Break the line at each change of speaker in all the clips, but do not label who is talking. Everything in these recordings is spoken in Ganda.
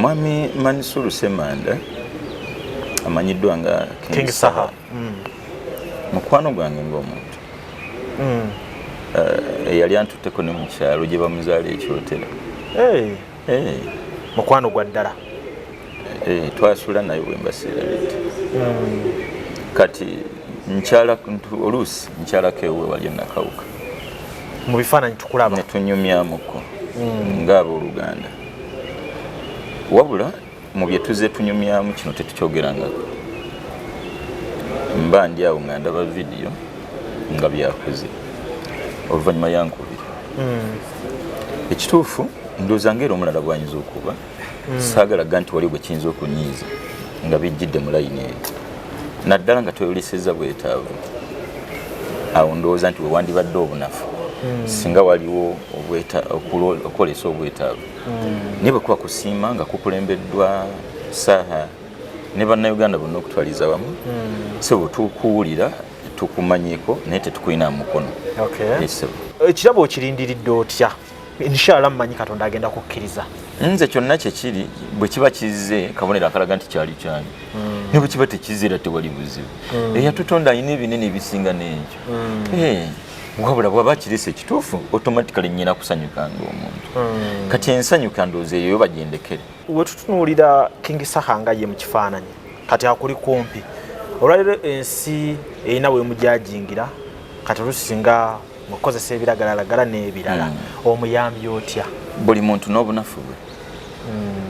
Mwami Mansur Semanda amanyiddwa nga King Saha mukwano gwange ng'omuntu yali antutteko ne mu kyalo gye bamuzaala ekyotera
mukwano gwa ddala
twasula naye wembasiira lete kati nkyala oluusi nkyalako ewe wali nakawuka
mu bifaananyi tukulaba
ne tunyumyamuko ng'abooluganda wabula mu bye tuzze tunyumyamu kino tetukyogerangako mba ndi awo nga ndaba vidiyo nga byakoze oluvannyuma yankubiri ekituufu ndowooza ng'era omulala bw'ayinza okuba saagalaga nti wali bwe kiyinza okunyiiza nga bijjidde mu layini eyo naddala nga tweyolesezza bwetaavu awo ndowooza nti wewandibadde obunafu singa waliwo okukolesa obwetaavu naye bwe kuba kusiima nga kukulembeddwa Saha ne bannayuganda bonna okutwaliza wamu so bwe tukuwulira tukumanyiiko naye tetukulina mukono
ekirabo okirindiridde otya inshallah mmanyi Katonda agenda kukkiriza
nze kyonna kyekiri bwe kiba kizze kabonero akalaga nti kyali kyanyi ne bwe kiba tekizira tewali buzibu eyatutonda alina ebinene ebisinga n'ekyo wabula bw'aba kirisa ekituufu automatically nnyina kusanyuka ng'omuntu kati ensanyuka ndowooza eyo bagyendekere
we tutunuulira King Saha nga ye mu kifaananyi kati akuli kumpi olwaliro ensi erina weemujajingira kati olusinga mukozesa ebiragalalagala n'ebirala omuyambi otya
buli muntu n'obunafu bwe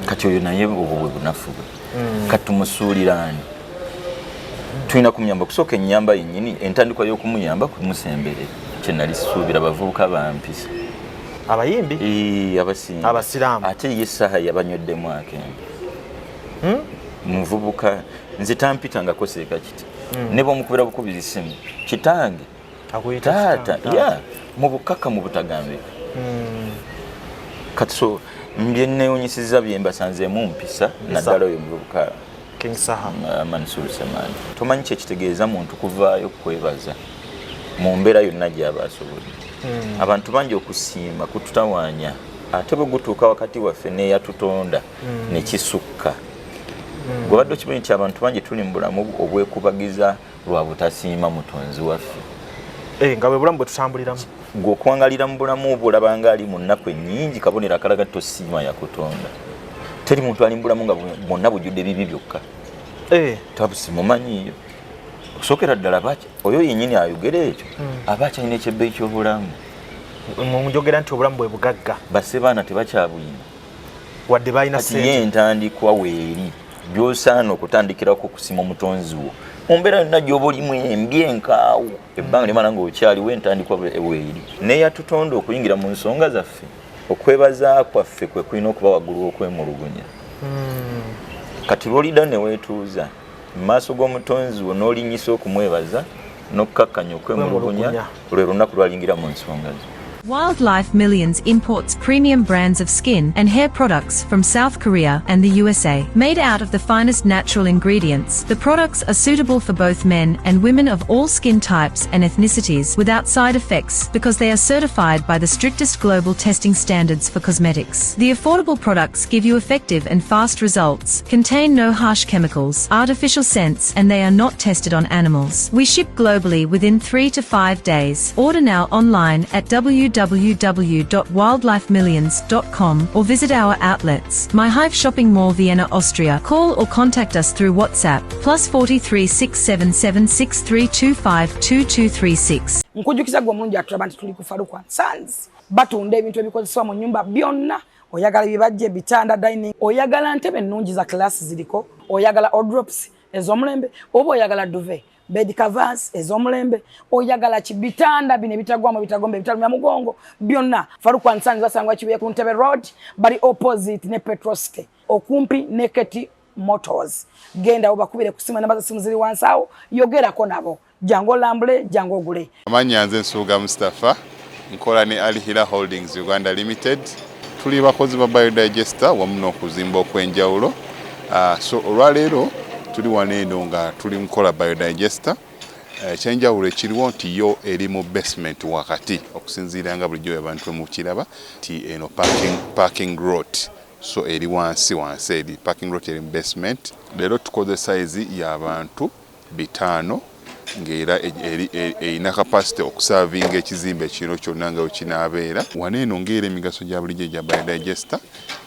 kati oyo naye obwo bwe bunafu bwe kati tumusuulira ani tulina kumuyamba kusooka ennyamba yennyini entandikwa y'okumuyamba kumusemberera kye nali sisuubira abavubuka bampisa
abayimbi abasiraamu
ate ye Saha yabanyweddemu akembe muvubuka nze tampitangako seeka kiti ne bw'omukubira bukubiza essimu kitange taata mu bukaka mu butagambika kati so mbyenneewunyisiza bye mbasanzeemu mpisa naddala oyo muvubuka
King Saha
Mansur Semanda tomanyi kyekitegeeza muntu kuvaayo kwebaza mu mbeera yonna gy'aba asobodde abantu bangi okusiima kututawaanya ate bwe gutuuka wakati waffe n'eyatutonda ne kisukka gwobadde okimanyi nti abantu bangi tuli mu bulamu obwekubagiza lwa butasiima mutonzi waffe
nga bwe bulamu bwe tutambuliramu
ng'okwangalira mu bulamu obwo olabanga ali mu nnaku ennyingi kabonero akalaga tosiima yakutonda teri muntu ali mu bulamu nga bwonna bujjudde bibi byokka tabusimumanyiiyo okusookera ddala oyo yennyini ayogera ekyo aba akyalina ekyebbeeyi ky'obulamu
njogera nti obulamu bwe bugagga
basse baana tebakyabuyina
wadde balina
kati ye entandikwa weeri by'osaana okutandikirako okusima omutonzi wo mu mbeera yonna gy'oba olimu embi enkaawo ebbanga limala ng'okyaliwo entandikwa weeri n'eyatutonda okuyingira mu nsonga zaffe okwebaza kwaffe kwe kulina okuba waggulu okwemulugunya kati lw'olida ne weetuuza mu maaso g'omutonzi wo n'olinyisa okumwebaza n'okkakkanya okwemulugunya lwe lunaku lw'alingira mu nsonga zo.
Wildlife Millions imports premium brands of skin and hair products from South Korea and the USA. Made out of the finest natural ingredients, the products are suitable for both men and women of all skin types and ethnicities without side effects because they are certified by the strictest global testing standards for cosmetics. The affordable products give you effective and fast results, contain no harsh chemicals, artificial scents, and they are not tested on animals. We ship globally within 3 to 5 days. Order now online at www.wildlifemillions.com or visit our outlets. My Hive Shopping Mall, Vienna, Austria. Call or contact us through WhatsApp +43 677 6325 2236.
Nkujukiza gwe mulungi atulaba nti tuli ku Faruku & Sons batunda ebintu ebikozesebwa mu nyumba byonna. Oyagala bibajje bitanda dining, oyagala ntebe nnungi za class ziriko, oyagala wardrobes ez'omulembe, oba oyagala duvet, bed covers ez'omulembe, oyagala kibitanda bine bitagwamu bitagombe bitalumya mugongo byonna. Faruku & Sons basangwa Kibuye ku Ntebe Road bali opposite ne Petroske okumpi ne Keti Motors. Genda obakubire kusima namba za simu ziri wansi awo, yogerako nabo. Jango lambule, jango gule.
Amanya nze Nsuuga Mustafa, nkola ne Alihira Holdings Uganda Limited. Tuli bakozi ba biodigester wamu n'okuzimba okwenjawulo. So olwaleero tuli waneeno nga tuli nkola biodigester. Ekyenjawulo ekiriwo nti yo eri mu basement wakati okusinziira nga bulijjo abantu mu kiraba ti eno parking lot. so eri wansi eri parking lot eri basement. Leero tukoze size y'abantu 5 ng'era erina capacity okusavinga ekizimbe kino kyonna nga wekinaabeera. Wano eno ng'era emigaso gya bulijjo gya biodigester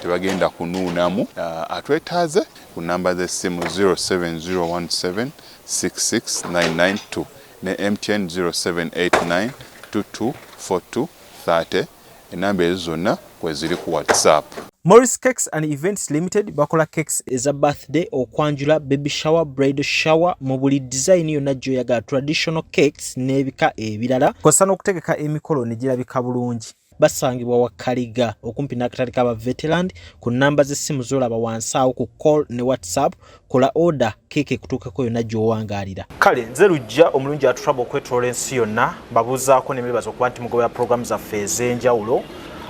tebagenda kunuunamu. Atwetaaze ku namba z'essimu 07017669992 ne MTN 0789224230. Enamba ezo zonna kwe ziri ku WhatsApp.
Morris Cakes and Events Limited bakola cakes eza birthday, okwanjula, baby shower, bridal shower mu buli design yonna gy'oyagala, traditional cakes n'ebika ebirala. Kosa n'okutegeka emikolo ne girabika bulungi. Basangibwa wa Kaliga okumpi n'akatale k'aba veteran ku namba z'essimu z'olaba wansi awo ku call ne WhatsApp. Kola order keke kutuukako yonna gy'owangaalira. Kale nze Lujja omulungi atutwala okwetoloola ensi yonna mbabuuzaako n'emibazo okuba nti mugobera programu zaffe ez'enjawulo.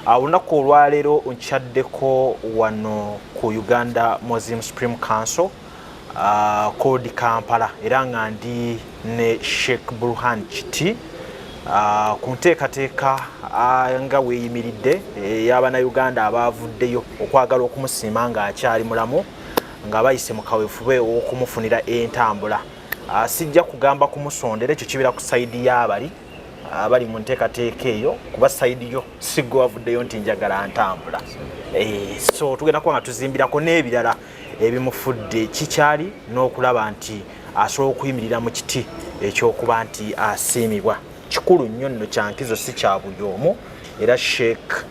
Olunaku olwaleero nkyaddeko wano ku Uganda Muslim Supreme Council Code Kampala era nga ndi ne Sheikh Burhan Kiti ku nteekateeka nga weeyimiridde y'Abannayuganda abaavuddeyo okwagala okumusiima ng'akyali mulamu nga bayise mu kaweefube okumufunira entambula. Sijja kugamba kumusondera, ekyo kibeera ku sayidi y'abali abali mu nteekateeka eyo kuba sayidi yo si gwe wavuddeyo nti njagala ntambula. So tugenda kuba nga tuzimbirako n'ebirala ebimufudde kikyali n'okulaba nti asobola okuyimirira mu kiti ekyokuba nti asiimibwa. Kikulu nnyo nno kya nkizo si kya buli omu era Sheikh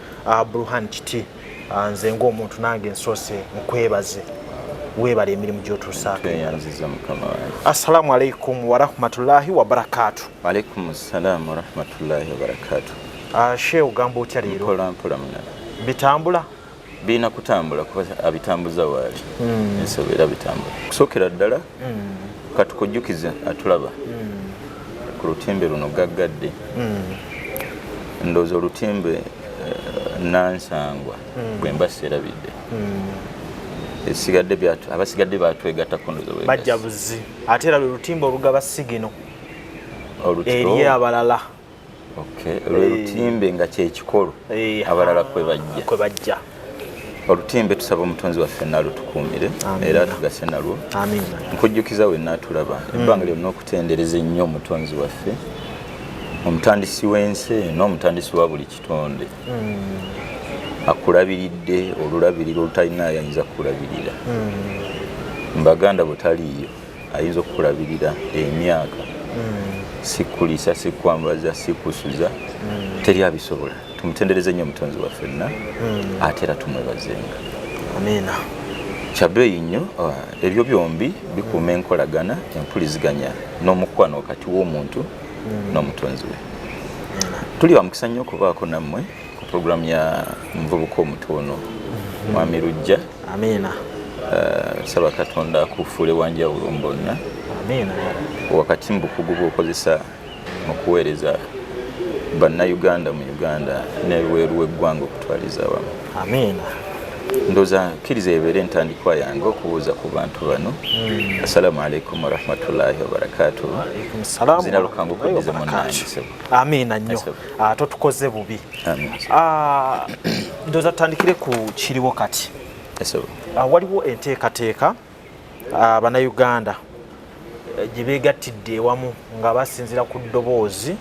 Burhan Kiti nze ng'omuntu nange nsoose nkwebaze. Weebale emirimu gy'otuusaako. Assalamu alaikum wa rahmatullahi wa barakatuh.
Wa alaikum assalam wa rahmatullahi wa barakatuh.
Sheikh ogamba otya leero?
Mpola muna.
Bitambula?
Bina kutambula kuba abitambuza waali. Ensobera bitambula. Kusookera ddala katukujjukiza atulaba. Ku lutimbe luno gaggadde. Ndowooza olutimbe Nansangwa bwe mba serabidde. Abasigadde batwegatta kundozo
bajja buzi ate era lwe lutimba olugaba sigino eri abalala.
Lwe lutimbe nga kyekikolo abalala kwe bajja. Olutimbe tusaba omutonzi waffe nalwo tukuumire era tugase nalwo. Nkujjukiza wenna atulaba ebbanga lyonna okutendereza ennyo omutonzi waffe, omutandisi w'ensi n'omutandisi wa buli kitonde. Akulabiridde olulabiriro olutalina ayinza kulabirira. Mbaganda butaliyo ayinza okulabirira emyaka. Sikulisa, sikwambaza, sikusuza. Teri abisobola. Tumutendereze nnyo omutonzi waffenna ate era tumwebazenga.
Amiina.
Kyabeeyi nnyo ebyo byombi bikuuma enkolagana, empuliziganya n'omukwano wakati w'omuntu n'omutonzi we. Tuli wa mukisa nnyo okubaako nammwe program ya mvubuka omutono Mwami Lujja.
Amiina.
Saba Katonda akufuule wanjawulo mbonna.
Amiina.
Wakati mbukugu bw'okozesa mu kuweereza bannayuganda mu Uganda n'ebweru w'eggwanga okutwaliza awamu.
Amiina.
Ndowooza kkiriza ebeere entandikwa yange okubuuza ku bantu bano. Assalamu alaikum wa rahmatullahi wa barakatuh. Zina lukangu kuddize munnange.
Amiina nnyo. Totukoze bubi. Ndowooza tutandikire ku kiriwo kati. Waliwo enteekateeka Abannayuganda gye beegattidde ewamu nga basinziira ku ddoboozi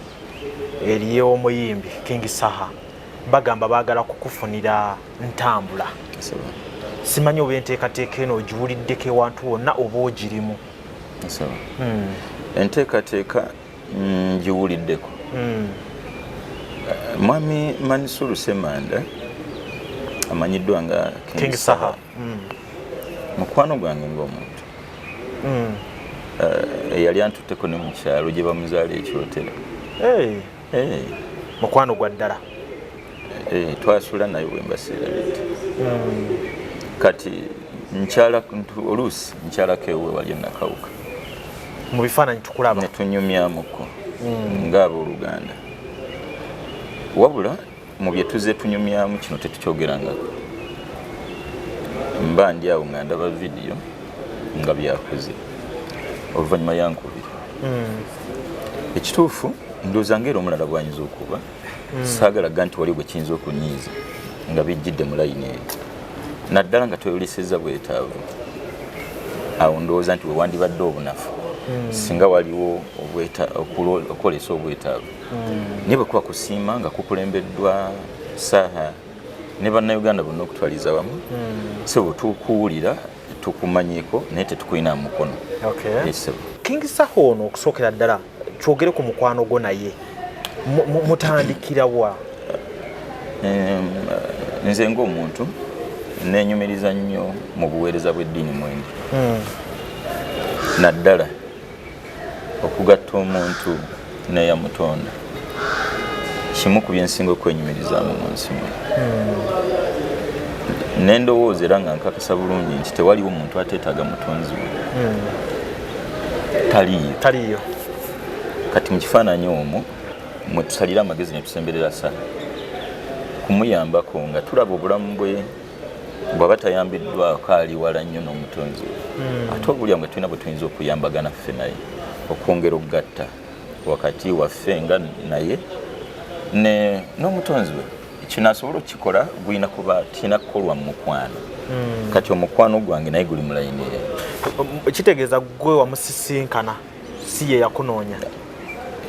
ery'omuyimbi King Saha. Bagamba baagala kukufunira ntambula. Simanyi oba enteekateeka eno ogiwuliddeko ewantu wonna oba ogirimu.
Enteekateeka ngiwuliddeko. Mwami Mansur Semanda amanyiddwa nga King Saha. Mukwano gwange ng'omuntu. Eyali antutteko ne mu kyalo gye bamuzaala ekyotero.
Mukwano gwa ddala.
Twasula naye wembasiira bite. Kati nkyala oluusi nkyalako ewe wali nakawuka.
Mu bifaananyi tukulaba.
Ne tunyumyamuko ng'abooluganda. Wabula mu bye tuzze tunyumyamu kino tetukyogerangako. Mba ndi awo nga ndaba vidiyo nga byakoze oluvannyuma yankubira. Ekituufu ndowooza ng'era omulala bw'anyuza okuba saagalaga nti wali bwe kiyinza okunyiiza nga bijjidde mu layini eyo. naddala nga tweyolesezza bwetaavu awo ndowooza nti wewandibadde obunafu singa waliwo okwolesa obwetaavu naye bwekuba kusiima nga kukulembeddwa Saaha ne bannayuganda bonna okutwaliza wamu sebo tukuwulira tukumanyiiko naye tetukulina mukono.
King Saha ono okusookera ddala kyogere ku mukwano gwo naye mutandikira wa?
Nze ng'omuntu neenyumiriza nnyo mu buweereza bw'eddiini mwenge naddala okugatta omuntu n'eyamutonda kimu ku byensinga okwenyumirizaamu mu nsi muno. Nendowooza era nga nkakasa bulungi nti tewaliwo omuntu ateetaaga mutonzi we taliyo. Kati mu kifaananyi omwo mwe tusalira amagezi ne tusemberera Saaha kumuyambako nga tulaba obulamu bwe bw'aba tayambiddwako ali wala nnyo n'omutonzi we ate obulya nga tulina bwe tuyinza okuyambagana ffe naye okwongera okugatta wakati waffe nga naye n'omutonzi we kino asobola okukikola gulina kuba tirina kukolwa mu mukwano. Kati omukwano gwange naye guli mu layini eyo.
Kitegeeza gwe wamusisinkana si ye yakunoonya?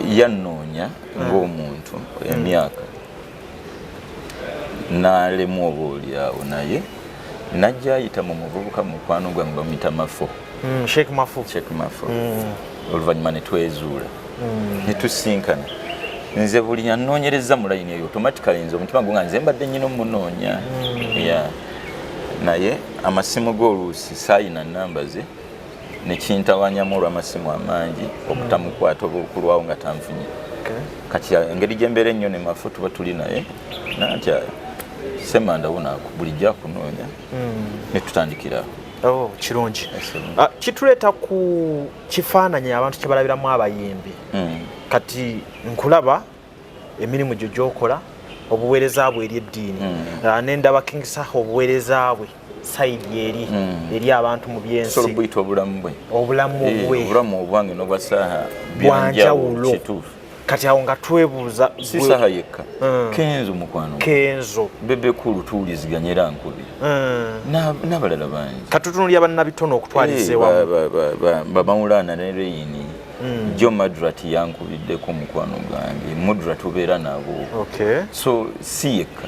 Yannoonya ng'omuntu emyaka n'alemu oboolyawo naye najja ayita mu muvubuka mu mukwano gwange bamuyita Mafo.
Sheikh Mafo.
Oluvannyuma ne twezuula ne tusinkana. Nze buli yannoonyereza mu layini eyo automatically nze omutima gwange nze mbadde nnyina omunoonya. Naye amasimu g'oluusi saayina nnamba ze ne kintawanyamu olw'amasimu amangi okutamukwata oba okulwawo nga tanfunye. Kati engeri gye mbeera ennyo ne Mafo tuba tuli naye natya semanda wunaako bulijjo akunoonya ne tutandikira.
Kirungi. Kituleeta ku kifaananyi abantu kye balabiramu abayimbi. Kati nkulaba emirimu gyo gy'okola obuweereza bwe eri eddiini n'endaba King Saha obuweereza bwe sayidi eri abantu mu byensi.
Sobola buyita obulamu bwe.
Obulamu
obwange n'obwa Saaha
bwanjawulo.
Kituufu.
Kati awo nga twebuuza
si Saaha yekka Kenzo mukwano
Kenzo
Bebe Kulu tuwuliziganya era nkubira n'abalala bangi.
Katutunulira bannabitono okutwaliza ewamu
Bamawulana ne Reyini Jo Madrat yankubiddeko mukwano gwange Mudra tubeera nabo. So si yekka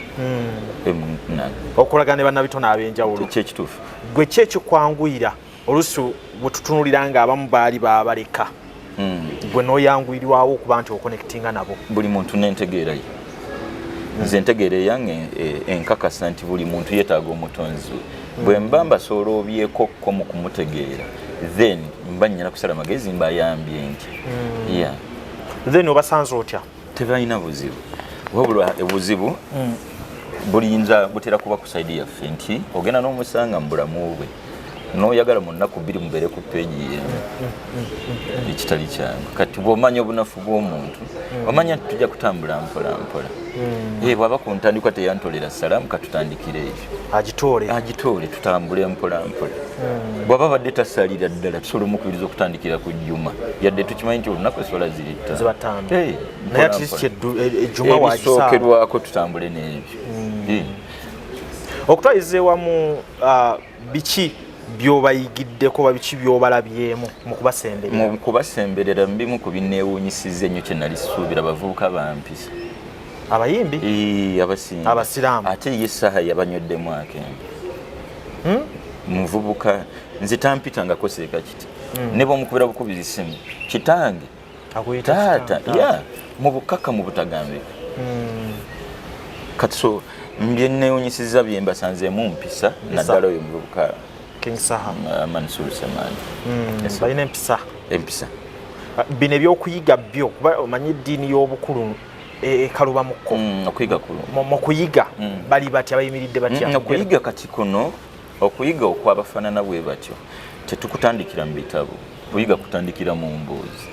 okulagana ne bannabitono ab'enjawulo
kyekituufu.
Gwe kyekikwanguyira oluusi bwe tutunulira nga abamu baali baabaleka gwe n'oyanguyirirwawo okuba nti okonectinga nabo?
Buli muntu n'entegeera ye. Nze entegeera yange enkakasa nti buli muntu yeetaaga omutonzi we. Bwe mba mbasooloobyeko ko mu kumutegeera then mba nnyina kusala magezi mbayambye nti
then obasanze otya?
Tebalina buzibu wabula ebuzibu bulinza butera kuba ku saidi yaffe nti ogenda n'omusanga mu bulamu bwe n'oyagala mu nnaku bbiri mubeere ku peegi ye ekitali kyangu. Kati bw'omanya obunafu bw'omuntu omanya nti tujja kutambula mpola mpola. Bw'aba ku ntandikwa teyantolera salaamu katutandikire ekyo agitoole tutambule mpola mpola. Bw'aba badde tasalira ddala tusobola omukubiriza okutandikira ku jjuma yadde tukimanyi nti olunaku esobola ziri ttaano
naye at least ejjuma
ebisookerwako tutambule n'ebyo.
Okutwaliza ewamu biki byobayigiddeko oba biki byobalabyemu mu kubasemberera?
Mu kubasemberera mbimu ku binneewuunyisizza ennyo kye nali suubira abavubuka bampisa
abayimbi abasiraamu
ate ye Saaha yabanyweddemu akembe. Muvubuka nze tampitangako seeka kiti ne bw'omukubira bukubiza essimu kitange taata mu bukaka mu butagambika. Kati so mbyenneewuunyisizza bye mbasanzeemu mpisa naddala oyo muvubuka
King Saha
Mansur Semani.
Balina empisa bino ebyokuyiga byo kuba omanyi eddiini y'obukulu ekaluba mukko
okuyiga kulo
mu kuyiga bali batya bayimiridde batya?
Okuyiga kati kuno okuyiga okwabafaanana bwe batyo tetukutandikira mu bitabo kuyiga kutandikira mu mboozi.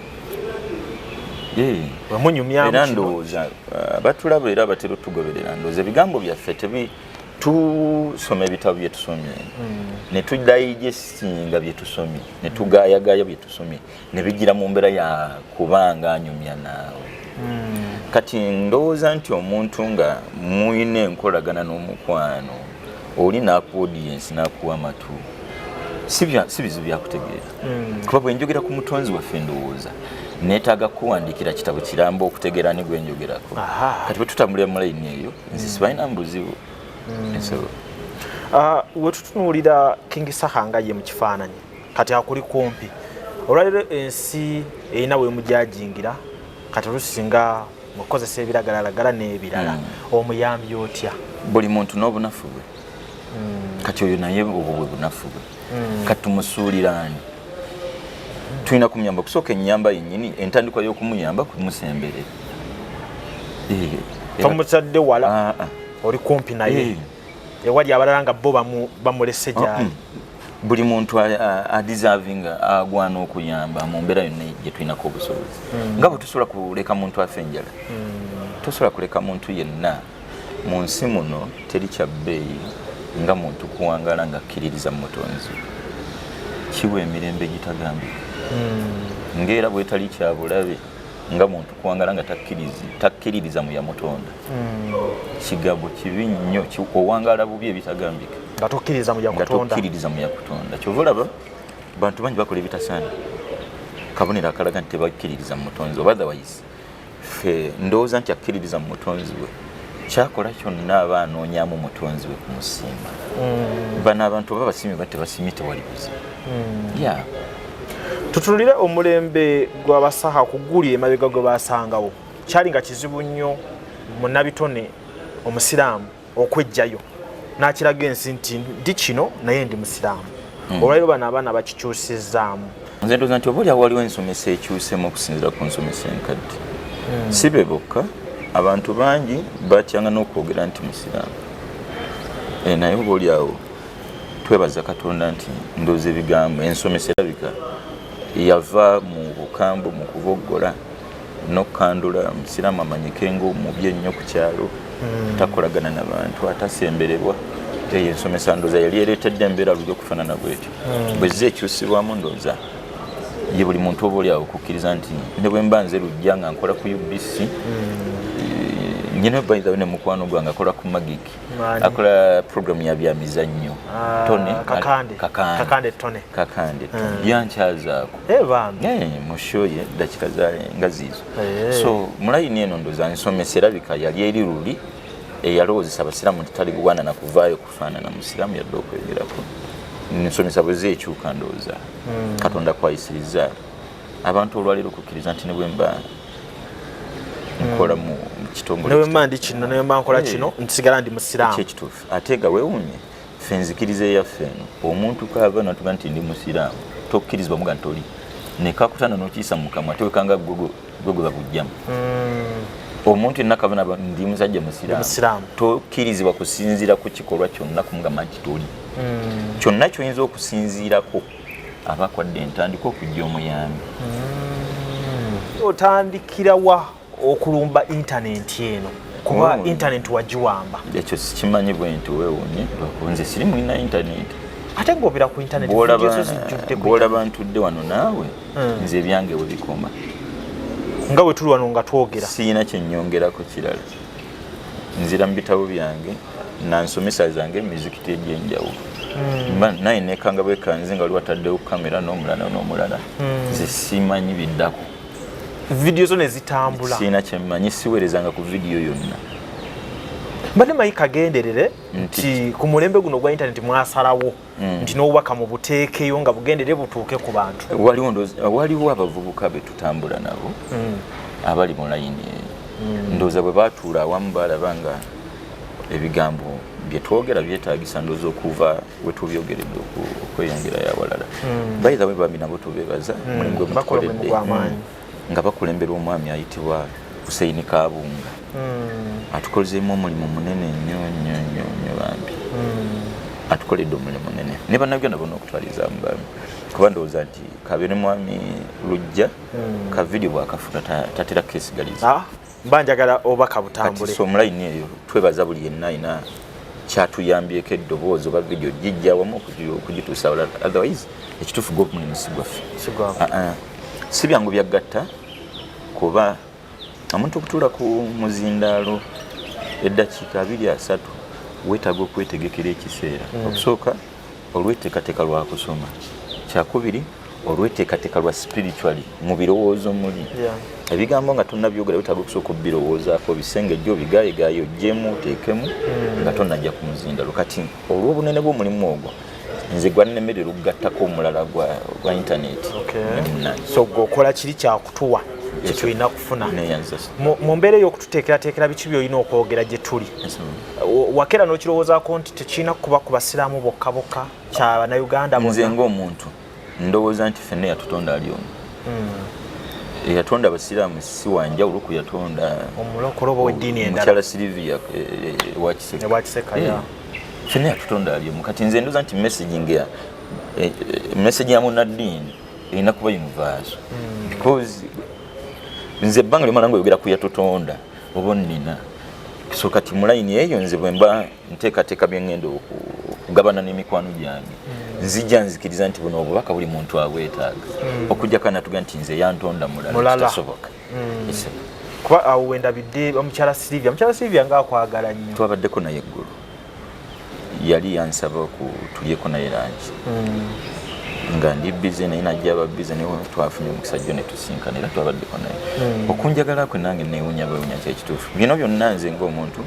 Era ndowooza batulaba era batera otugoberera ndowooza ebigambo byaffe tusoma ebitabo bye tusomye ne tudayigestinga bye tusomye ne tugaayagaaya bye tusomye ne bigira mu mbeera ya kubanga anyumya naawe. Kati ndowooza nti omuntu nga muyina enkolagana n'omukwano oli naku audience nakuwa amatu si bizibu byakutegeera kuba bwe njogera ku mutonzi waffe ndowooza neetaaga kuwandiikira kitabo kiramba okutegeera ni gwe njogerako kati bwe tutambulira mu layini eyo nze sibalina mbuzibu ensolo
we tutunuulira King Saha nga ye mu kifaananyi kati akuli kumpi olwaliro ensi erina we mujajingira kati olusinga mukozesa ebiragalalagala n'ebirala omuyambi otya
buli muntu n'obunafu bwe kati oyo naye obwo bwe bunafu bwe kati tumusuulira ani tulina kumuyamba kusooka ennyamba yennyini entandikwa y'okumuyamba kumusemberera
tomutadde wala oli kumpi naye ewali abalala nga bo bamulese gyali
buli muntu adeservinga agwana okuyamba mu mbeera yonna gye tulinako obusobozi nga bwe tusobola kuleka muntu afe enjala tosobola kuleka muntu yenna mu nsi muno teri kya bbeeyi nga muntu kuwangala nga akkiririza mu mutonzi kiwa emirembe gitagambika ng'era bwetali kya bulabe nga muntu kuwangala nga takkiririza mu yamutonda kigabo kibi nnyo owangala bubi ebitagambika
nga tokkiririza mu
yakutonda kyova olaba bantu bangi bakola ebitasaana kabonero akalaga nti tebakkiririza mu mutonzi oba otherwise ffe ndowooza nti akkiririza mu mutonzi we kyakola kyonna aba anoonyaamu mutonzi we kumusiima bano abantu oba basiimye ba tebasimye tewali buzibu
tutunulire omulembe gw'abasaha kuguli emabega gwe basangawo kyali nga kizibu nnyo munnabitone omusiraamu okwejjayo n'akiraga ensi nti ndi kino naye ndi musiraamu olwaliro bano abaana bakikyusizzaamu
nze ndowooza nti oba oli waliwo ensomesa ekyusemu okusinziira ku nsomesa enkadde si be bokka abantu bangi batyanga n'okwogera nti musiraamu naye oba oli awo twebaza katonda nti ndowooza ebigambo ensomesa erabika yava mu bukambo mu kuboggola n'okukandula musiraamu amanyike ng'omubi ennyo ku kyalo takolagana n'abantu atasemberebwa eyo ensomesa ndowooza yali ereetedde embeera luli okufaanana bwetyo bwe zze ekyusibwamu ndowooza ye buli muntu oba oli awo okukkiriza nti ne bwe mba nze lujja nga nkola ku UBC nyina bayithawe ne mukwano gwange akola ku Magic akola programu ya byamizannyo tone kakande yankyazaako mushoye dakika nga ziizo so mulayini eno ndowooza ensomesa erabika yali eri luli eyalowoozesa abasiraamu nti tali bugwana na kuvaayo kufaanana musiraamu yadde okwegerako ensomesa bwe zeekyuka ndowooza katonda kwayisiriza abantu olwaleero okukkiriza nti ne bwe mba nkola mu kitongole
newe mandi kino newe mankola kino ntisigala ndi musiraamu
kyekituufu ate nga weewuunye ffe nzikiriza eyaffe eno omuntu kaava natuga nti ndi musiraamu tokkirizibwa muga nti oli nekakutana n'okiyisa mu kamwa tewekanga gwe gwe babujjamu omuntu yenna kava naba ndi musajja musiraamu tokkirizibwa kusinziira ku kikolwa kyonna kumugamba nti toli kyonna kyoyinza okusinziirako aba akwadde entandika okujja omuyambi
otandikirawa okulumba intaneti eno kuba intaneti wagiwamba
ekyo sikimanyi bwe nti weewuunye nze siri mulina intaneti
ate ng'obeera ku intaneti
bw'olaba ntudde wano naawe nze ebyange we bikoma
nga bwe tuli wano nga twogera
siyina kyennyongerako kirala nzira mu bitabo byange nansomesa zange emizikiti egy'enjawulo naye nekanga bwekanze nga wali wataddewo kamera n'omulala nze simanyi biddako
vidiyo zo ne zitambula
siyina kyemmanyi siweerezanga ku vidiyo yonna
mbadde Mike agenderere nti ku mulembe guno gwa intaneti mwasalawo nti n'obubaka mu buteekeyo nga bugendere butuuke ku bantu
waliwo abavubuka be tutambula nabo abali mu layini ndowooza bwe baatuula awamu balaba nga ebigambo bye twogera byetaagisa ndowooza okuva we tubyogeredde okweyongerayo awalala by the way bambi nabo tubeebaza mulimu gwe mutukoledde nga bakulembera omwami ayitibwa Hussein Kabunga atukolezeemu omulimu munene nnyo bambi atukoledde omulimu munene ne bannayuganda bonna okutwaliza mu bambi kuba ndowooza nti kabeere mwami lujja ka vidiyo bwakafuta tatera kesigaliza
mba njagala obaka butambule
so mulayini eyo twebaza buli yenna ayina kyatuyambyeko eddoboozi oba vidiyo gijja wamu okugituusa awalala otherwise ekituufu gw'omulimu si gwaffe si byangu byagatta kuba omuntu okutuula ku muzindaalo eddakiika 2-3 weetaaga okwetegekera ekiseera okusooka olweteekateeka lwa kusoma kyakubiri olweteekateeka lwa spiritually mu birowoozo muli ebigambo nga tonnabyogera weetaaga okusooka obirowoozaako bisengejjo bigaayegaaya ogyemu oteekemu nga tonnajja ku muzindalo kati olw'obunene bw'omulimu ogwo nze gwannemerera okugattako omulala gwa intaneti
so gweokola kiri kyakutuwa kyetulina kufuna
neyanza
mu mbeera ey'okututeekerateekera biki byolina okwogera gye tuli wakera n'okirowoozaako nti tekirina kuba ku basiraamu bokka bokka kya bannayuganda
nze ng'omuntu ndowooza nti ffenna yatutonda ali omu eyatonda abasiraamu si wanjawulo ku yatonda
omulokole oba w'eddiini endala
mukyala Silivia
ewakiseka
ffenna yatutonda ali omu kati nze ndowooza nti message ya munnaddiini erina kuba universal because nze ebbanga lyomala ngaoyogera ku yatutonda oba onnina so kati mulayini eyo nze bwe mba nteekateeka byengenda okugabana n'emikwano gyange nzijja nzikiriza nti buno obubaka buli muntu abwetaaga okujja kana tuga nti nze yantonda mulala kitasoboka
kuba awo wendabidde omukyala Silivia ngaakwagala nnyo
twabaddeko naye eggulu yali yansaba tulyeko naye langi nga ndi bize naye najja aba bize naye twafunye omukisa jjo ne tusinkana era twabaddeko naye okunjagala kwe nange neewunya bwewunya kyekituufu bino byonna nze ng'omuntu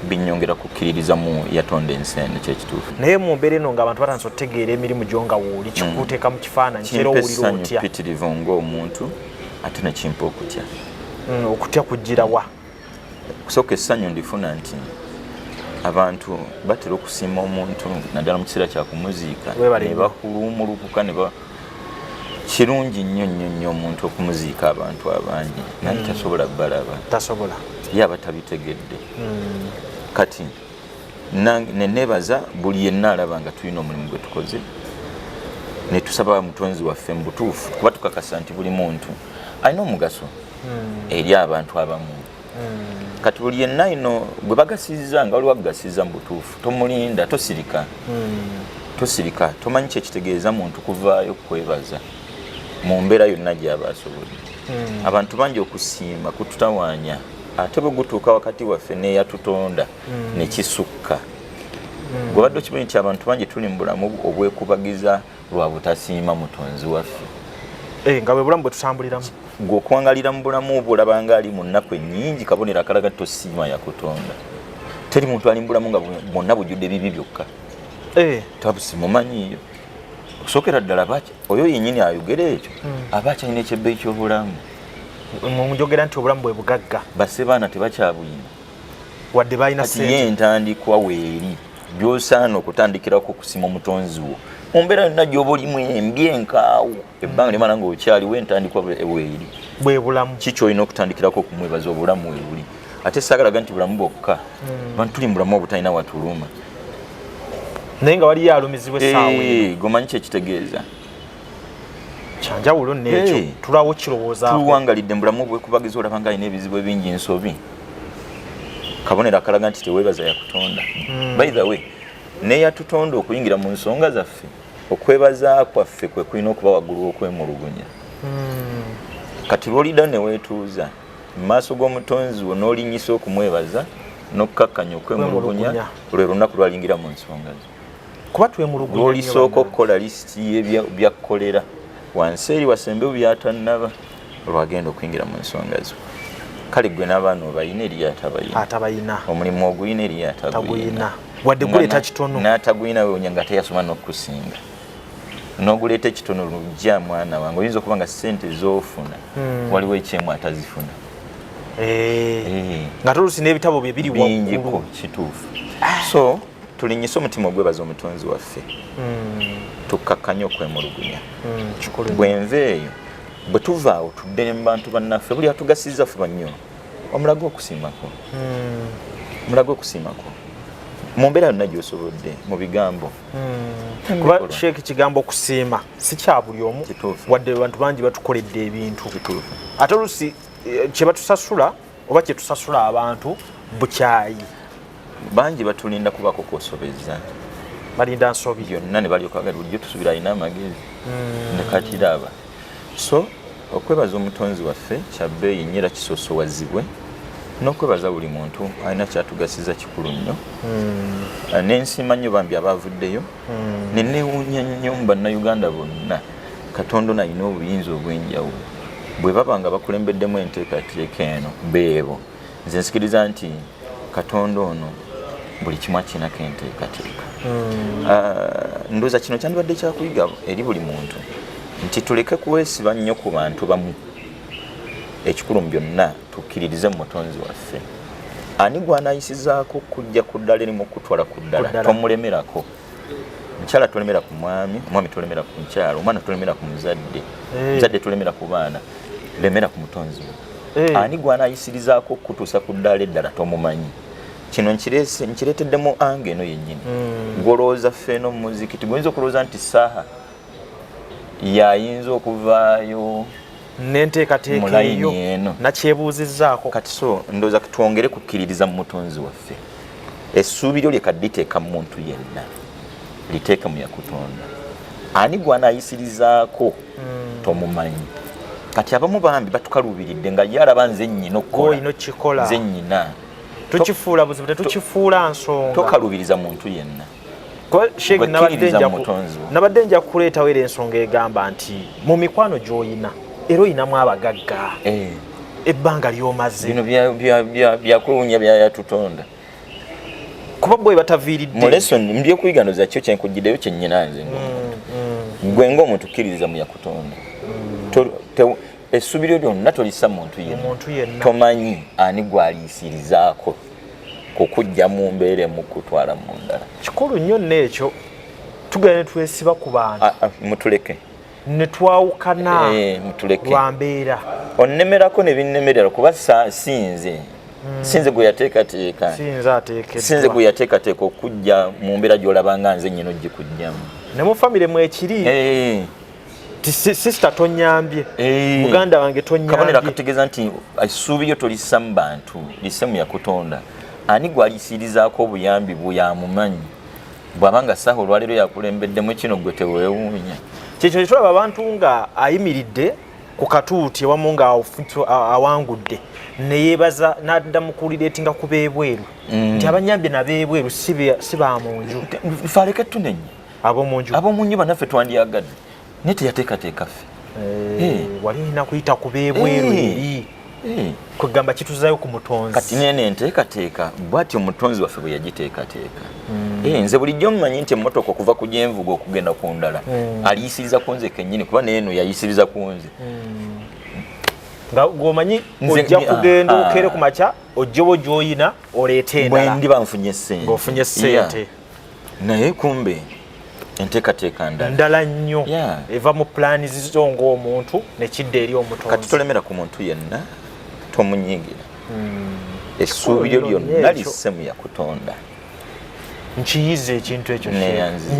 binyongera kukkiririza mu yatonda ensi eno kyekituufu
naye mu mbeera eno ng'abantu batandise otegeera emirimu gyo nga wooli kikuteeka mu kifaananyi era owulira otya
mpitirivu ng'omuntu ate nekimpa okutya
okutya kujjira wa
kusooka essanyu ndifuna nti abantu batera okusiima omuntu naddala mu kiseera kyakumuziika ne bakulumulukuka kirungi nnyo omuntu okumuziika abantu abangi naye tasobola balaba
tasobola
ye aba tabitegedde kati neneebaza buli yenna alaba nga tulina omulimu gwe tukoze ne tusaba mutonzi waffe mu butuufu kuba tukakasa nti buli muntu alina omugaso eri abantu abamu kati buli yenna ino bwe bagasizza nga waliwo agasiza mu butuufu tomulinda tosirika tomanyi kyekitegeeza muntu kuvaayo kwebaza mu mbeera yonna gy'aba asobodde abantu bangi okusiima kututawaanya ate bwe gutuuka wakati waffe n'eyatutonda ne kisukka gwe badde okimanyi nti abantu bangi tuli mu bulamu obwekubagiza lwa butasiima mutonzi waffe
nga bwe bulamu bwe tutambuliramu
gweokwangalira mu bulamu obwo olaba nga ali mu nnaku ennyingi kabonero akalaga tosiima yakutonda teri muntu ali mu bulamu nga bwonna bujjudde bibi byokka tabusimumanyiiyo okusookera ddala oyo yennyini ayogera ekyo aba akyalina ekyebbeeyi ky'obulamu
njogera nti obulamu bwe bugagga
basse baana tebakyabuyina
wadde balina
sente ye entandikwa weeri gy'osaana okutandikirako okusiima omutonzi wo mu mbeera yonna gy'oba olimu embi enkaawo ebbanga limala ng'okyaliwo entandikwa weeri
bwe bulamu
kiki olina okutandikirako okumwebaza obulamu we buli ate saagalaga nti bulamu bwokka bantu tuli mu bulamu obutalina watuluma
naye nga waliyo alumizibwa essaawa
gomanyi kyekitegeeza
kyanjawulo nekyo tulawo kirowoozaako
tuluwangalidde mu bulamu bwekubagiza olaba nga alina ebizibu ebingi nsobi kabonero akalaga nti teweebaza yakutonda by the way neyatutonda okuyingira mu nsonga zaffe okwebaza kwaffe kwe kulina okuba waggulu okwemulugunya kati lwolida neweetuuza mu maaso g'omutonzi wo n'olinyisa okumwebaza n'okukkakkanya okwemulugunya lwe lunaku lwalingira mu nsonga zo
kuba twemulugunya
lwolisooka okukola lisiti y'ebyakukolera wansi eri wasembewo byatannaba lwagenda okuyingira mu nsonga zo kale gwe n'abaana obayina eri
atabayina
omulimu oguyina eri ataguyina
wadde guleeta kitono
n'ataguyina wewonya nga teyasoma n'okusinga n'oguleeta ekitono lujja mwana wange oyinza okuba nga ssente z'ofuna waliwo ekyemu atazifuna
nga tolusi n'ebitabo bye biri
bingiko kituufu so tulinyise omutima ogwebaza omutonzi waffe tukkakkanye okwemulugunya bwenva eyo bwe tuvaawo tudde mu bantu bannaffe buli atugasiza ffe bannyo omulaga okusiimako mu mbeera yonna gy'osobodde mu bigambo
kuba sheeki kigambo okusiima si kya buli omu wadde abantu bangi batukoledde ebintu ate olusi kye batusasula oba kye tusasula abantu bukyayi
bangi batulinda kubako kwosobeza
balinda nsobi
byonna ne balyoka bagati bulijjo tusubira alina amagezi nekakiraba so okwebaza omutonzi waffe kyabbeeyi nnyo era kisoosowazibwe n'okwebaza buli muntu alina kyatugasiza kikulu nnyo n'ensiima nnyo bambi abavuddeyo nenewuunya nnyo mu bannayuganda bonna Katonda ono alina obuyinza obw'enjawulo bwe baba nga bakulembeddemu enteekateeka eno beebo nze nsikiriza nti Katonda ono buli kimu akinako enteekateeka ndowooza kino kyandibadde kyakuyiga eri buli muntu nti tuleke kuweesiba nnyo ku bantu bamu ekikulu mu byonna tukkiririze mu mutonzi waffe ani gwanayisizaako kujja ku ddala erimu okutwala ku ddala tomulemerako mukyala tolemera ku mwami omwami tolemera ku mukyala omwana tolemera ku muzadde muzadde tolemera ku baana lemera ku mutonzi ani gwanayisirizaako okutuusa ku ddala eddala tomumanyi kino nkireeteddemu ange eno yennyini gwolowooza ffeeno mu muzikiti guyinza okulowooza nti saaha yayinza okuvaayo
n'enteekateeka eyo nakyebuuzizzaako
kati so ndowooza twongere kukkiririza mu mutonzi waffe essuubi lyo leka liteeka mu muntu yenna liteeke mu yakutonda ani gwanayisirizaako tomumanyi kati abamu bambi batukaluubiridde nga ye alaba nze nnyina
okukikola
nze nnyina
tukifuula buzibu tetukifuula nsonga
tokaluubiriza muntu yenna
nabadde nja kuleetawo era ensonga egamba nti mu mikwano gy'oyina era oyinamu abagagga ebbanga lyomaze
bino byakwewuunya byayatutonda
kuba bwe bataviiridde
mu lesson mbyekuyiganoza kyo kyenkujjiddeyo kyennyina nze gwe ng'omuntu kkiririza mu yakutonda essuubi lyo lyonna tolissa muntu yenna tomanyi ani gwaliisirizaako kukujja mu mbeera emu kutwala mu ndala
kikulu nnyo n'ekyo tugenda ne twesiba ku bantu
mutuleke
ne twawukana lwa mbeera
onnemerako ne binnemerera kuba sinze gwe yateekateeka sinze gwe yateekateeka okujja mu mbeera gy'olaba nga nze nnyina ogikujjamu
ne mu famire mwe ekiri sister tonyambye muganda wange tonyambye
kabonera kategeeza nti essuubi lyo tolissa mu bantu lisse mu yakutonda ani gwalisiirizaako obuyambi bweyamumanyi bw'abanga saha olwaleero yakulembeddemu kino gwe teweewuunya
kyekyo kitulaba abantu nga ayimiridde ku katuuti ewamu nga awangudde neyeebaza naddamu kulireetinga ku beebweru nti abanyambye nabeebweru si bamunju
fe aleke tunenye ab'omunju bannaffe twandyagadde naye teyateekateeka ffe
wali olina kuyita ku beebweru eri kwegamba kituzayo ku mutonzi
kati nene enteekateeka bw'ati omutonzi waffe bwe yagiteekateeka nze bulijjo mmanyi nti emmotoka okuva ku gyenvuga okugenda ku ndala aliyisiriza ku nze kennyini kuba neeno yayisiriza ku nze
nga gwomanyi ojja kugenda okere ku makya ojjobo gy'oyina oleete endala
bwe ndi banfunye ssente
ng'ofunye ssente
naye kumbe enteekateeka
ndala nnyo eva mu pulaani zizo ng'omuntu nekidda eri omutonzi
kati tolemera ku muntu yenna tomunyiigira essuubi lyo lyonna lisse mu yakutonda
nkiyize ekintu ekyo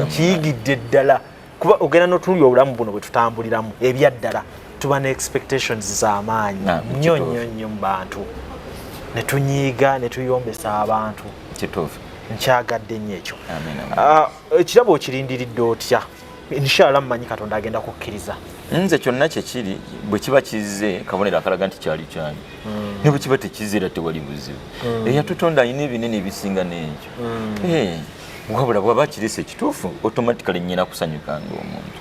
nkiyigidde ddala kuba ogenda n'otunulya obulamu buno bwe tutambuliramu ebyaddala tuba ne expectations z'amaanyi nnyo nnyo nnyo mu bantu ne tunyiiga ne tuyombesa abantu
kituufu
nkyagadde nnyo ekyo ekirabo okirindiridde otya inshallah mmanyi Katonda agenda kukkiriza
nze kyonna kyekiri bwe kiba kizze kabonero akalaga nti kyali kyanyi ne bwe kiba tekizira tewali buzibu eyatutonda alina ebinene ebisinga n'ekyo wabula bwaba kirese ekituufu automatically nnyina kusanyuka ng'omuntu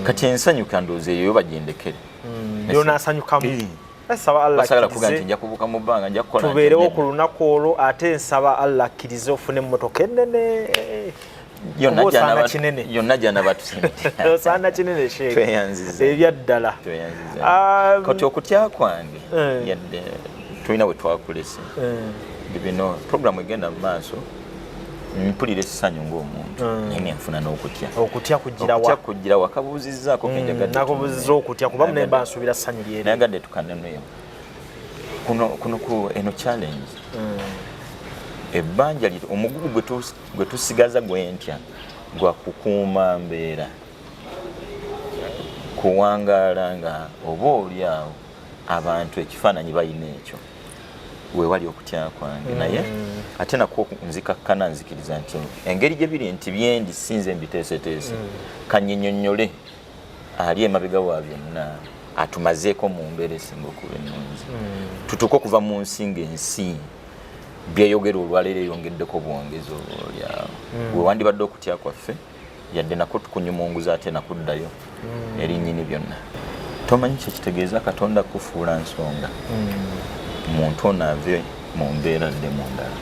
kati ensanyuka ndowooza eyo bagyendekere
yonaasanyukamu
basagala kuga nti nja kubuuka mu bbanga nja kukola
tubeerewo ku lunaku olwo ate nsaba Allah akkirize ofune emmotoka ennene
yonna gyana
batusaana kinene ebyaddala
kati okutya kwange yadde tulina bwe twakulese bino programu egenda mu maaso mpulira essanyu ng'omuntu naye nenfuna n'okutya kugira wakabuuzizzaako
nakubuuzizza okutya kuba munemba nsuubira ssanyu lyeri
nayagadde tukaneneyo kuno ku eno challenge ebbanja omugugu gwe tusigaza gwentya gwa kukuuma mbeera kuwangaala nga oba oli awo abantu ekifaananyi balina ekyo wewali okutya kwange naye ate nakwo nzikakkana nzikiriza nti engeri gye biri nti byendi sinze mbiteeseteese kanyinyonnyole ali emabega wa byonna atumazeeko mu mbeera esinga okuba ennungi tutuuke okuva mu nsinga ensi byeyogera olwaleero eyongeddeko bwongezi olwolyawo bwe wandibadde okutya kwaffe yadde nako tukunyumunguza ate nakuddayo eri nnyini byonna tomanyi kyekitegeeza katonda kufuula nsonga muntu ono ave mu mbeera dde mu ndala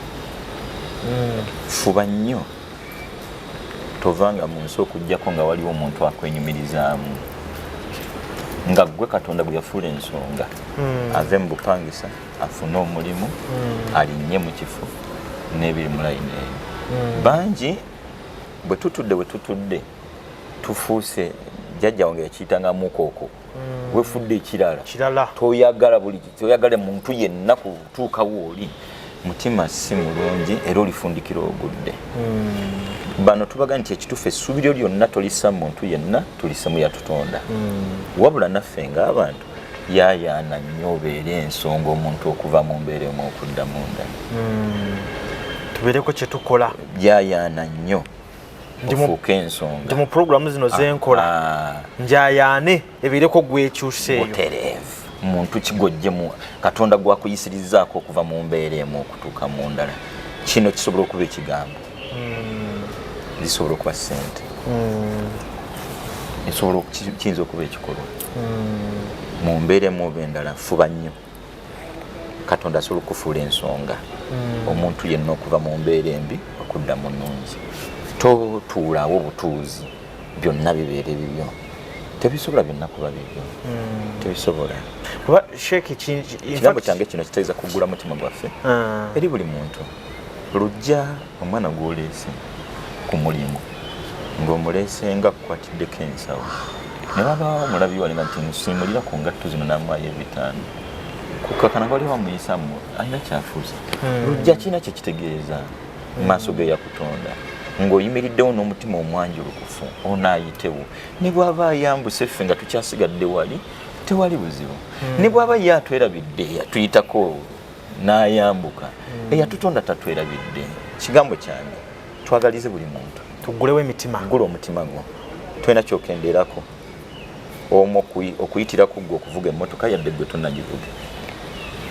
fuba nnyo tovanga mu nsi okuggyako nga waliwo omuntu akwenyumirizaamu nga gwe katonda bwe yafuula ensonga ave mu bupangisa afune omulimu alinnye mu kifo n'ebiri mu layini eyo bangi bwe tutudde tufuuse jjajja wange yakiyitanga mukooko wefudde ekirala toyagala muntu yenna kutuukawo oli mutima si mulungi era olifundikira ogudde bano tubaga nti ekitufu essuubi lyo lyonna tolissa muntu yenna tulisemu yatutonda wabula naffe ng'abantu yaayaana nnyo obeere ensonga omuntu okuva mu mbeera emu okudda munda
tubeereko kye tukola
yaayaana nnyo ofuuka ensonga
nti mu puroguramu zino zenkola njayaane ebeereko gwekyuseeyo
butereevu muntu kigojjemu katonda gwakuyisirizaako okuva mu mbeera emu okutuuka mu ndala kino kisobola okuba ekigambo zisobola okuba ssente kiyinza okuba ekikolwa mu mbeera emu oba endala fuba nnyo katonda asobola okufuula ensonga omuntu yenna okuva mu mbeera embi okudda mu nnungi totuulawo butuuzi byonna bibeere bibyo tebisobola byonna kuba bibyo tebisobola
kuba sheeki
ekigambo kyange kino kitegeeza kuggula mutima gwaffe eri buli muntu lujja omwana gw'oleese ku mulimu ng'omuleese nga kukwatiddeko ensawo ne wabaawo omulabi walinga nti nsimulira ku ngatto zino n'amwayo ebitaano kukakana nga waliwo amuyisamu alina kyafuuza lujja kirina kye kitegeeza mu maaso ge yakutonda ng'oyimiriddewo n'omutima omwanjulukufu onaayitewo ne bw'aba ayambuse ffe nga tukyasigadde wali tewali buzibu ne bw'aba ye atwerabidde yatuyitako n'ayambuka eyatutonda tatwerabidde kigambo kyange twagalize buli muntu
tugulewo emitima
gula omutima gwo tolina kyokenderako omu okuyitira ku gwe okuvuga emmotoka yadde gwe tonnagivuga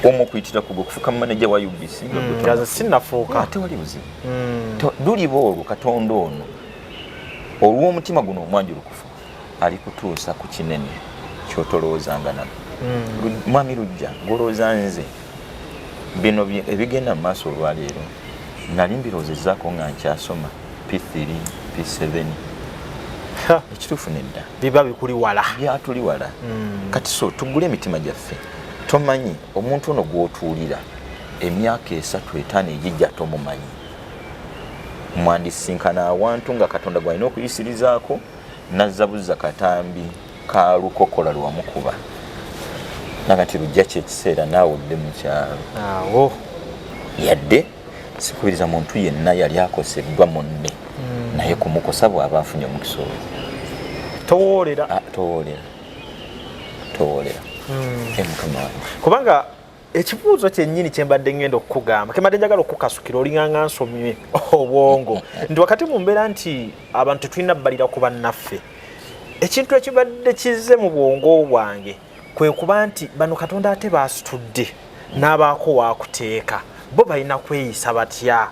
omu okuyitira ku gwe okufuuka manaja wa UBC
nga sinnafuuka
tewali buzibu luliba olwo katonda ono olw'omutima guno omwanjulukufu alikutuusa ku kinene kyotolowoozanga nabo mwami lujja golowooza nze bino ebigenda mu maaso olwaleero nali mbirowoozezaako nga nkyasoma P3 P7 ekituufu nedda
biba bikuli wala
byatuli wala kati so tugule emitima gyaffe tomanyi omuntu ono gw'otuulira emyaka 3-5 egijja tomumanyi mwandisinkana awantu nga katonda gwalina okuyisirizaako nazzabuza katambi ka lukokola lwamukuba nagati lujja kyekiseera naawe odde mu kyalo
awo
yadde sikubiriza muntu yenna yali akoseddwa munne naye kumukosa bw'aba afunye omukisa ogwo
towoolera
mukama wange
kubanga ekibuuzo kyennyini kyembadde ngenda okukugamba kemadde njagala okukasukira olinganga nsomye obwongo nti wakati mu mbeera nti abantu tetulina bbalira ku bannaffe ekintu ekibadde kizze mu bwongo bwange kwe kuba nti bano katonda ate baasitudde n'abaako waakuteeka bo balina kweyisa batya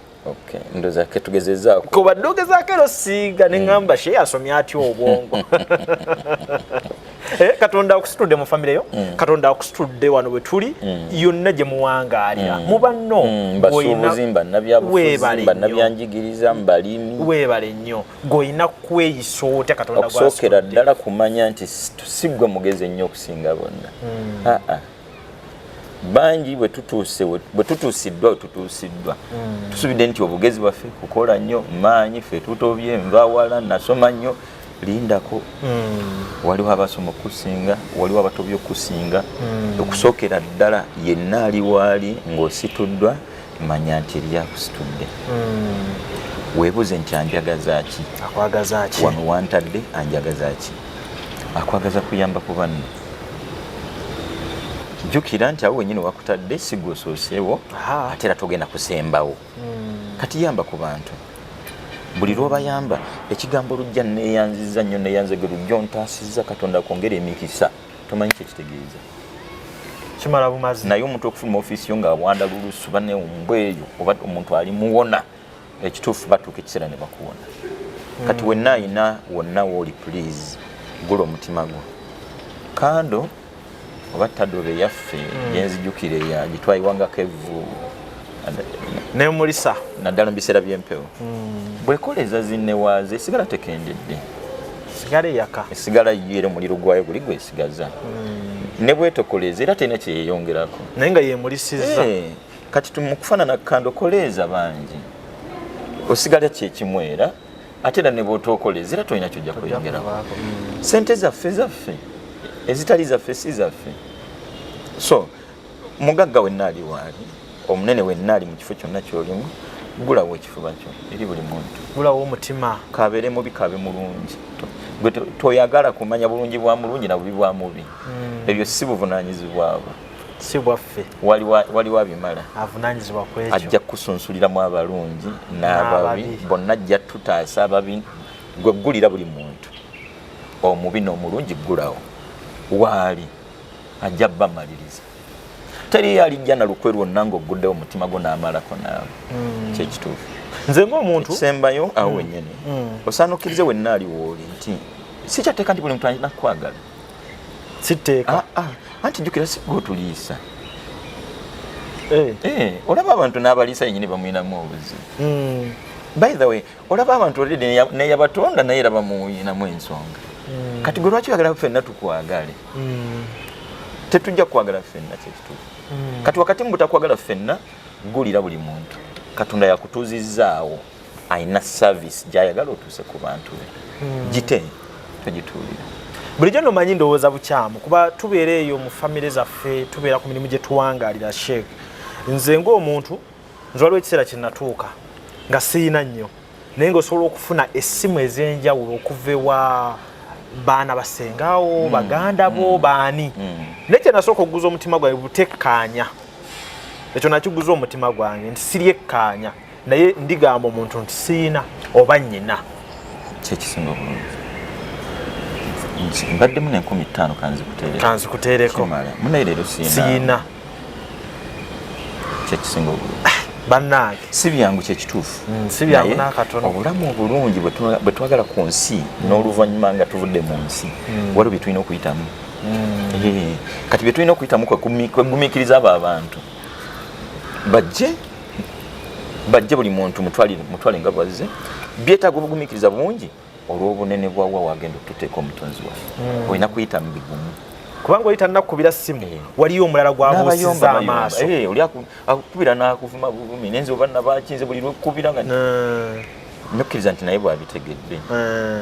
ndoza ke tugezezaako
kuba ddogezaako ero siiga ne ŋŋamba she asomye atya obwongo katonda akusitudde mu famire yo katonda akusitudde wano bwe tuli yonna gye muwangaalira mu banno
basuubuzi mbannabyabufuzi mbannabyanjigiriza mbalimi
weebale nnyo gweolina kweyisa otya katonda
okusookera ddala kumanya nti si gwe mugezi ennyo okusinga bonna bangi bwe tutuusiddwa tusuubidde nti obugezi bwaffe kukola nnyo maanyi ffe tutobye nva wala nasoma nnyo lindako waliwo abasoma okusinga waliwo abatobye okusinga okusookera ddala yenna ali waali ng'osituddwa manya nti eri akusitudde weebuze nti anjagaza ki
akwagaza ki
wano wantadde anjagaza ki akwagaza kuyamba ku banno jjukira nti awo wenyini wakutadde si gwe osooseewo ate era togenda kusembawo kati yamba ku bantu buli lw'obayamba ekigambo lujja neeyanziza nnyo neeyanzege lujja ontaasizza katonda kwongera emikisa tomanyi kyekitegeeza
kimala bumazi
naye omuntu okufuluma ofiisi yo nga wanda lulusu bane ombweyo oba omuntu ali muwona ekituufu batuuka ekiseera ne bakuwona kati wenna ayina wonna wooli please gula omutima gwo kando oba tadobe yaffe genzijukire yagitwayiwangako evvu
nemulisa
naddala mu biseera by'empewo bwekoleza zinnewaaze esigala tekendedde
sigala eyaka
esigala yera omuliro gwayo guli gwesigaza ne bwetokoleza era terina kyeyeyongerako
naye nga yemulisiza
kati tumukufaanana kando koleeza bangi osigala kyekimwera ate era ne bwotookoleza era tolina kyojja kweyongerako sente zaffe ezitali zaffe si zaffe so mugagga wenna ali waali omunene wenna ali mu kifo kyonna kyolimu gulawo ekifuba kyo eri buli muntu
gulawo omutima
kabeere mubi kabe mulungi gwe toyagala kumanya bulungi bwa mulungi na bubi bwa mubi ebyo si buvunaanyizibwabwe
si bwaffe
waliwo abimala
avunanyizibwa kwekyo
ajja kusunsuliramu abalungi n'ababi bonna ajja tutaasa ababi gwe gulira buli muntu omubi n'omulungi gulawo waali ajja bamaliriza teri alijja na lukwe lwonna ng'oguddewo omutima gwo n'amalako naawe kyekituufu
nze ng'omuntu
kisembayo awo wennyini osaana okkirize wenna ali wooli nti si kyateeka nti buli muntu alina kukwagala
sitteeka
anti jjukira si gwotuliisa olaba abantu n'abaliisa yennyini bamuyinamu obuzibu by the way olaba abantu oledi neyabatonda naye era bamuyinamu ensonga kati gwe lwaki oyagala ffenna tukwagale tetujja kukwagala ffenna kyekituufu kati wakati mu butakwagala ffenna gulira buli muntu katonda yakutuuzizzaawo ayina service gy'ayagala otuuse ku bantu be gite togituulira
bulijjo nomanyi ndowooza bukyamu kuba tubeera eyo mu famire zaffe tubeera ku mirimu gye tuwangaalira sheek nze ng'omuntu nze waliwo ekiseera kye natuuka nga siyina nnyo naye ng'osobola okufuna essimu ez'enjawulo okuva ewa baana basengaawo baganda bo baani naye kye nasooka okuguza omutima gwange butekkaanya ekyo nakiguza omutima gwange nti siryekkaanya naye ndigamba omuntu nti siina oba nnyina
kyekisinga obulungi mbaddemu ne15
kanzikuteereko
munaye leero
siina
kyekisinga obulungi
bannange
si byangu kyekituufu
si byangu n'akatono
obulamu obulungi bwe twagala ku nsi n'oluvannyuma nga tuvudde mu nsi waliwo bye tulina okuyitamu kati bye tulina okuyitamu kwegumiikiriza abo abantu bajje buli muntu mutwale nga bwazze byetaaga obugumiikiriza bungi olw'obunene bwawa wagenda okututeeka omutonzi wawe olina kuyita mu bigumu
kubanga oli tannakubira ssimu waliyo omulala gwabuusiza amaaso
oli akukubira n'akuvuma buvumi nenze oba nabakinze buli lwekubira nga nyokkiriza nti naye bwabitegedde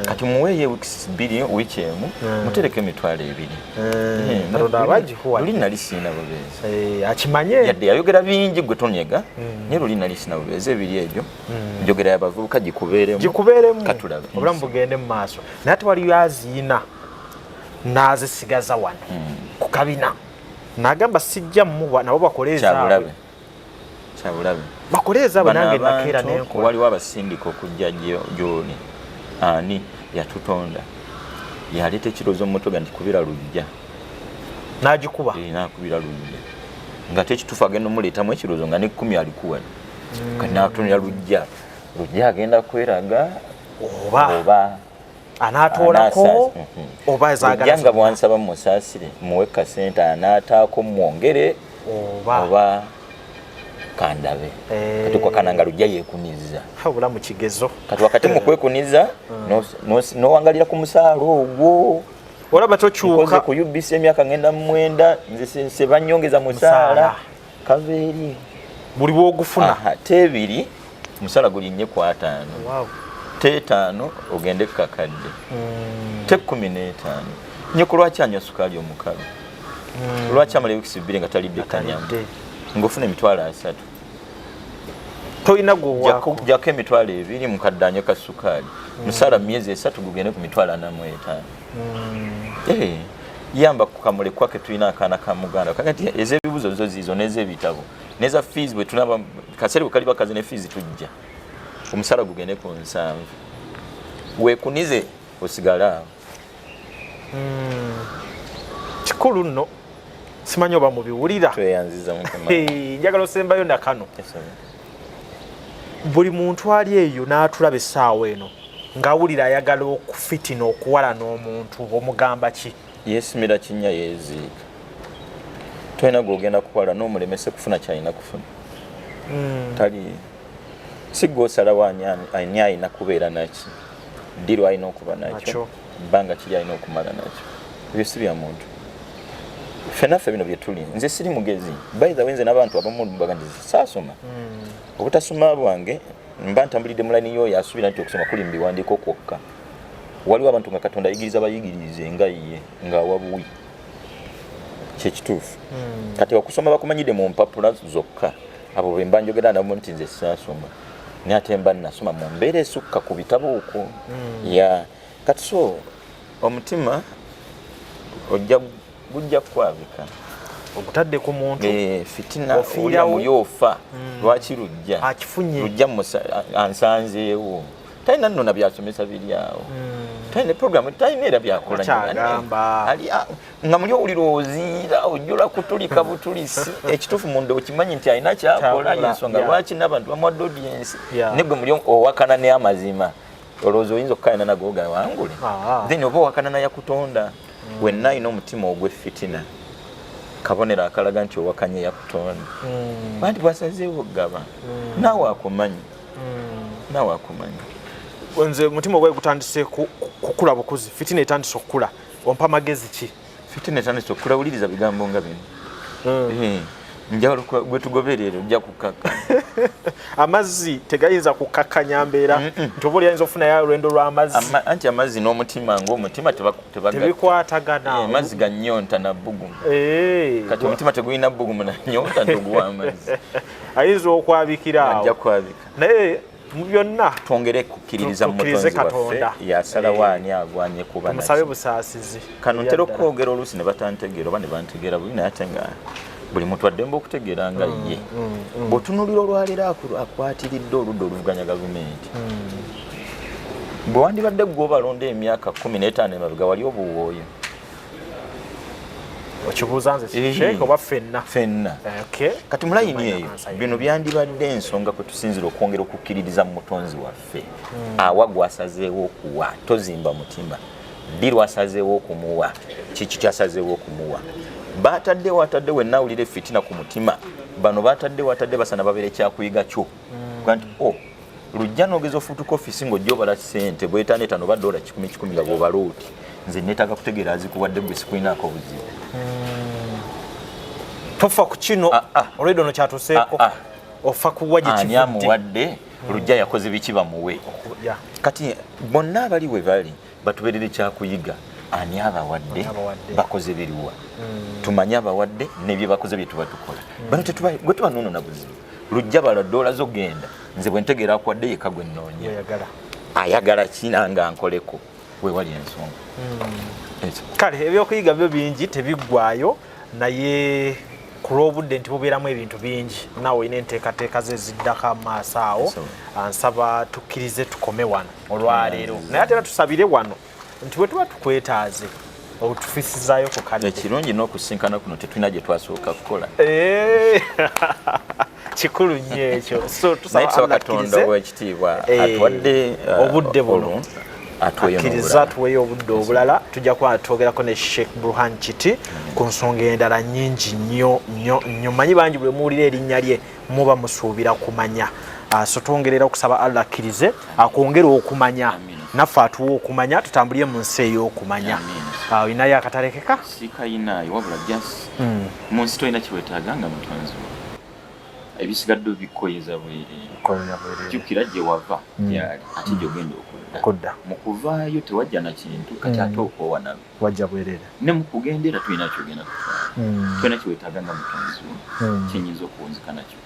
kati muweeyo wiiki 2 wiiki emu mutereko emitwalo 2 luli nali siina bubeezi
akimanye
yadde yayogera bingi gwe tonyega naye luli nali siina bubeezi ebiri ebyo njogera y'abavubuka gikubeeremu katulabe
obulamu bugende mu maaso naye ate waliyo aziina n'azisigaza wano ku kabina n'agamba sijja mmuwa nabo bakoleezaabwe bakoleezaabwe nange nakeera nenkola
waliwo abasindika okujja gy'oli ani yatutonda yaleeta ekirowoozo mu motoga nti kubira lujja
n'agikuba
n'akubira lujja nga tekituufu agenda omuleetamu ekirowoozo nga ne 10 alikuwa kati n'atonera lujja agenda kweraga oba
anaatoolako oba ezaagala
nga bwansaba musaasire muwe kasente anaataako mwongere oba kandabe kati kwakana nga lujja yeekuniza
obulamu kigezo
kati wakati mu kwekuniza n'owangalira ku musaala ogwo
olaba tokyuka
ku UBC emyaka ngenda mu 9 nze se banyongeza musaala kaveeri
buli bwogufuna
tebiri musaala gulinnye ku 5 5 ogende kakadde te 15 nyoko lwaki anywa sukaali omukalu lwaki amala wiiki 2 nga talidde kanyama ng'ofuna emitwalo 3
tolina gwowaako
jako emitwalo 2 mukaddanyo ka sukaali musaala myezi 3 gugende ku mitwalo 45 yamba ku kamule kwake tulina akaana ka muganda kakati ez'ebibuzo zo ziizo n'ez'ebitabo n'eza fees bwe tunaba kaseera bwe kali bakazi ne fees tujja omusaala gugende ku 7 weekunize osigale awo
kikulu nno simanyi oba mubiwulira
tweyanziza mukama
njagala osembayo nakano buli muntu ali eyo n'atulaba essaawa eno ng'awulira ayagala okufitina okuwala n'omuntu omugamba ki
yeesimira kinnya yeeziika tolina gw'ogenda kuwala n'omulemese kufuna kyalina kufuna tali si gw'osalawo ani alina kubeera naki ddiru alina okuba nakyo bbanga kiri alina okumala nakyo ebyo si bya muntu ffenaffe bino bye tuli nze siri mugezi by the way nze n'abantu abamu mbaga nti saasoma obutasoma bwange mba ntambulidde mu layini y'oyo asuubira nti okusoma kuli mu biwandiiko kwokka waliwo abantu nga katonda ayigiriza bayigirize nga ye ng'awabuwi kyekituufu kati okusoma bakumanyidde mu mpapula zokka abo bwe mba njogera nabo nti nze saasoma naye ate mba nasoma mu mbeera esukka ku bitabo okwo ya kati so omutima gujja kukwabika
ogutadde ku muntu
fitina ofiirawo yofa lwaki lujja
akifunye
lujja ansanzeewo talina nno na byasomesa biri awo talina programu talina era byakola nga muli owulira oziira ojjola kutulika butulisi ekituufu munda okimanyi nti alina kyakola yensonga lwaki n'abantu bamuwadde audiensi negwe muli owakana ne amazima olowooza oyinza okukayana nago gawangule then oba owakana nayakutonda wenna alina omutima ogw'effitina kabonero akalaga nti owakanye yakutonda banti bwasazeewo gaba naawe akumanyi
nze mutima ogwaye gutandise kukula bukuzi fitina etandise okukula ompa magezi ki
fitina etandise okukula wuliriza bigambo nga bino njawulo gwe tugoberera ojja kukaka
amazzi tegayinza kukakkanya mbeera nti oba oliyinza okufunayo olwendo lw'amazzi
anti amazzi n'omutima ng'omutima
tebikwatagana
amazzi ga nnyonta na bbugumu kati omutima tegulina bbugumu na nnyonta ntoguwa amazzi
ayinza okwabikira awo
ajja kwabika
naye mu byonna
twongere kukkiririza mu mutonzi waffe yasalawo ani agwanye kuba
musabe busaasizi
kano ntera okwogera oluusi ne batantegeera oba ne bantegeera bubi naye ate nga buli muntu addemba okutegeera nga ye bw'otunuulira olwaleero akwatiridde oludda oluvuganya gavumenti bwe wandibadde gw'obalonda emyaka 15 emabega wali obuwooyo
okibuuza nze sheekh oba ffenna
kati mulayini eyo bino byandibadde ensonga kwe tusinzira okwongera okukkiririza mu mutonzi waffe awa gwasazeewo okuwa tozimba mutima ddi lwasazeewo okumuwa kiki kyasazeewo okumuwa batadde wenawulira effitina ku mutima bano batadde basana babeere kyakuyiga kyo nti lujja n'ogeza ofutuka ofisi ng'ojja obala ssente bwetaneetano ba $10 100 nga bw'obala oti nze neetaaga kutegeera azikuwadde gwe sikulinaako buzibu
tofa ku kino olwedde ono kyatuseeko ofa kuwa gye kivudde
ani amuwadde lujja yakoze biki bamuwe kati bonna abali we bali batubeerere kyakuyiga ani abawadde bakoze biriwa tumanye abawadde nebye bakoze bye tuba tukola bano gwe tuba nono na buzibu lujja bala $1 zogenda nze bwe ntegeera akwadde yeka gwe nnoonya ayagala kinanga nkoleko we wali ensonga
kale ebyokuyiga byo bingi tebiggwayo naye ku lw'obudde nti bubeeramu ebintu bingi naawe olina enteekateeka ze ziddako amaaso awo ansaba tukkirize tukome wano olwaleero naye ate era tusabire wano nti bwe tuba tukwetaaze otufisizaayo ku kadde
ekirungi n'okusinkana kuno tetulina gye twasooka kukola
kikulu nnyo ekyo so
tusaba Katonda ow'ekitiibwa atuwadde
obudde buno akkiriza tuweeyo obudde obulala tujja kuba twogerako ne Sheikh Burhan Kiti ku nsonga endala nnyingi nnyo manyi bangi bwe muwulira erinnya lye muba musuubira kumanya so twongerera okusaba Allah akkirize akwongera okumanya naffe atuwa okumanya tutambulire mu nsi ey'okumanya olinayo akatalekeka
sikayinaayo wabula just mu nsi tolina kiwetaaga nga mutonzi ebisigadde bikoyeza bwereere jjukira gye wava gyali ate gyogenda okudda mu kuvaayo tewajja na kintu kati ate okoowa nabo
wajja bwereere
ne mu kugenda era tulina kyogenda kutwala tolina kiwetaaga nga mutonzi wo kyenyinza okuwunzika nakyo